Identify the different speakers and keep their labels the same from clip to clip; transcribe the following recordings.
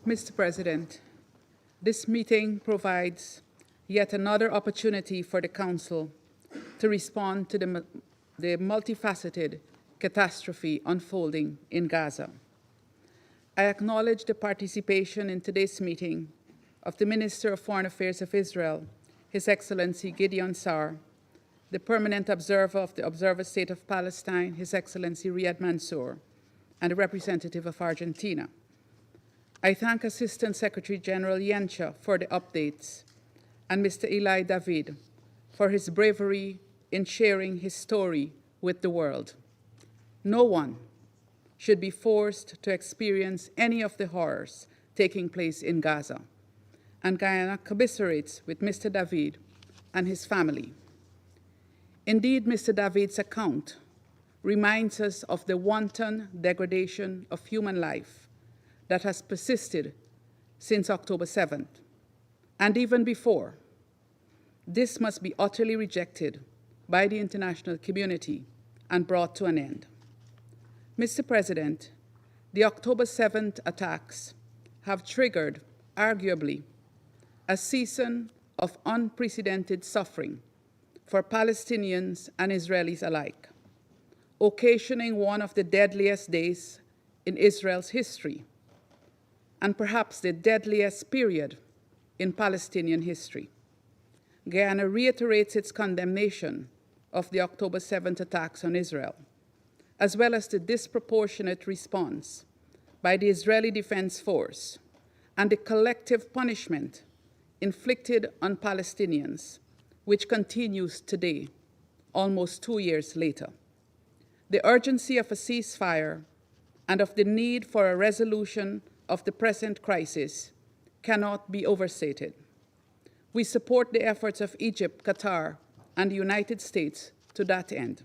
Speaker 1: Mr. President, this meeting provides yet another opportunity for the Council to respond to the multifaceted catastrophe unfolding in Gaza. I acknowledge the participation in today's meeting of the Minister of Foreign Affairs of Israel, His Excellency Gideon Sa'ar, the Permanent Observer of the Observer State of Palestine, His Excellency Riyad Mansour, and the Representative of Argentina. I thank Assistant Secretary General Yencha for the updates and Mr. Eli David for his bravery in sharing his story with the world. No one should be forced to experience any of the horrors taking place in Gaza, and Guyana commiserates with Mr. David and his family. Indeed, Mr. David's account reminds us of the wanton degradation of human life that has persisted since October 7th, and even before. This must be utterly rejected by the international community and brought to an end. Mr. President, the October 7th attacks have triggered, arguably, a season of unprecedented suffering for Palestinians and Israelis alike, occasioning one of the deadliest days in Israel's history, and perhaps the deadliest period in Palestinian history. Guyana reiterates its condemnation of the October 7th attacks on Israel, as well as the disproportionate response by the Israeli Defense Force and the collective punishment inflicted on Palestinians, which continues today, almost 2 years later. The urgency of a ceasefire and of the need for a resolution of the present crisis cannot be overstated. We support the efforts of Egypt, Qatar, and the United States to that end.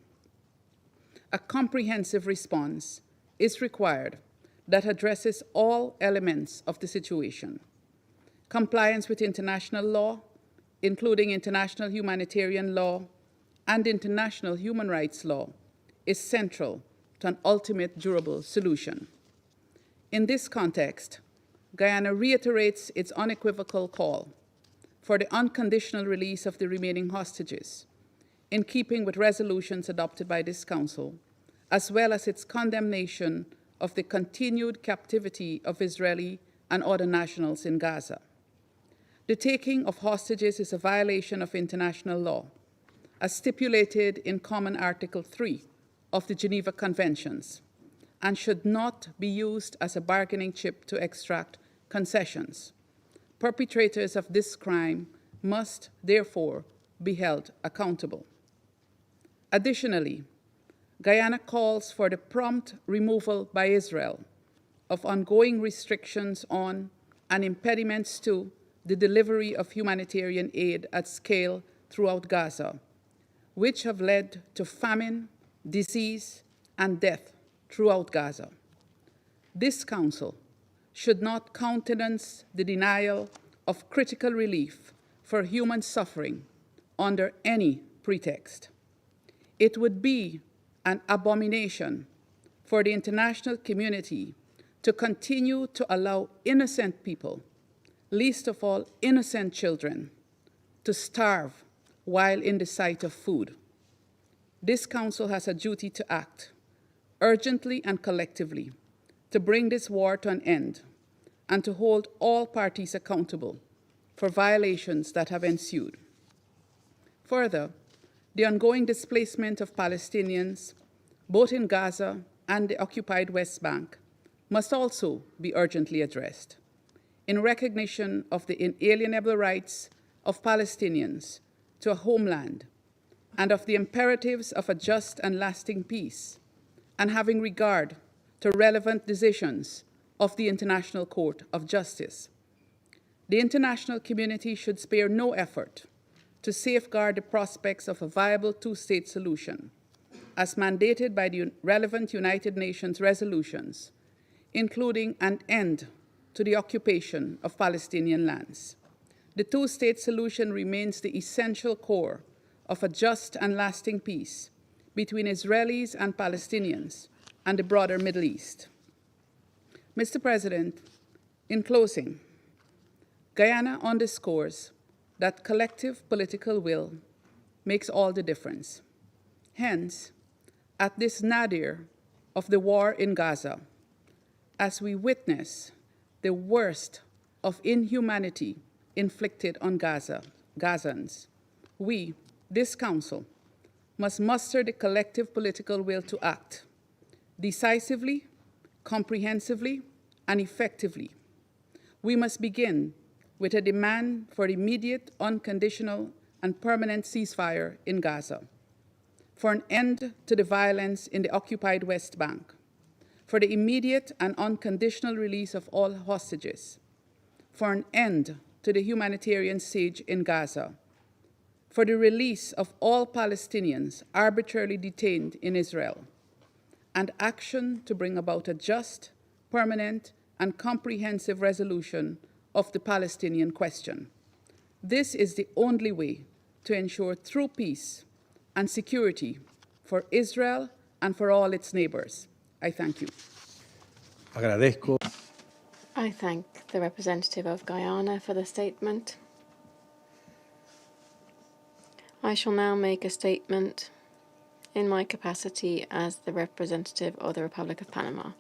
Speaker 1: A comprehensive response is required that addresses all elements of the situation. Compliance with international law, including international humanitarian law and international human rights law, is central to an ultimate durable solution. In this context, Guyana reiterates its unequivocal call for the unconditional release of the remaining hostages, in keeping with resolutions adopted by this Council, as well as its condemnation of the continued captivity of Israeli and other nationals in Gaza. The taking of hostages is a violation of international law, as stipulated in Common Article 3 of the Geneva Conventions, and should not be used as a bargaining chip to extract concessions. Perpetrators of this crime must, therefore, be held accountable. Additionally, Guyana calls for the prompt removal by Israel of ongoing restrictions on and impediments to the delivery of humanitarian aid at scale throughout Gaza, which have led to famine, disease, and death throughout Gaza. This Council should not countenance the denial of critical relief for human suffering under any pretext. It would be an abomination for the international community to continue to allow innocent people, least of all innocent children, to starve while in the sight of food. This Council has a duty to act urgently and collectively to bring this war to an end and to hold all parties accountable for violations that have ensued. Further, the ongoing displacement of Palestinians, both in Gaza and the occupied West Bank, must also be urgently addressed in recognition of the inalienable rights of Palestinians to a homeland and of the imperatives of a just and lasting peace, and having regard to relevant decisions of the International Court of Justice. The international community should spare no effort to safeguard the prospects of a viable two-state solution, as mandated by the relevant United Nations resolutions, including an end to the occupation of Palestinian lands. The two-state solution remains the essential core of a just and lasting peace between Israelis and Palestinians and the broader Middle East. Mr. President, In closing, Guyana underscores that collective political will makes all the difference. Hence, at this nadir of the war in Gaza, as we witness the worst of inhumanity inflicted on Gazans, we, this Council, must muster the collective political will to act decisively, comprehensively, and effectively. We must begin with a demand for immediate, unconditional, and permanent ceasefire in Gaza, for an end to the violence in the occupied West Bank, for the immediate and unconditional release of all hostages, for an end to the humanitarian siege in Gaza, for the release of all Palestinians arbitrarily detained in Israel, and action to bring about a just, permanent, and comprehensive resolution of the Palestinian question. This is the only way to ensure true peace and security for Israel and for all its neighbors. I thank you.
Speaker 2: Agradezco.
Speaker 3: I thank the representative of Guyana for the statement. I shall now make a statement in my capacity as the representative of the Republic of Panama.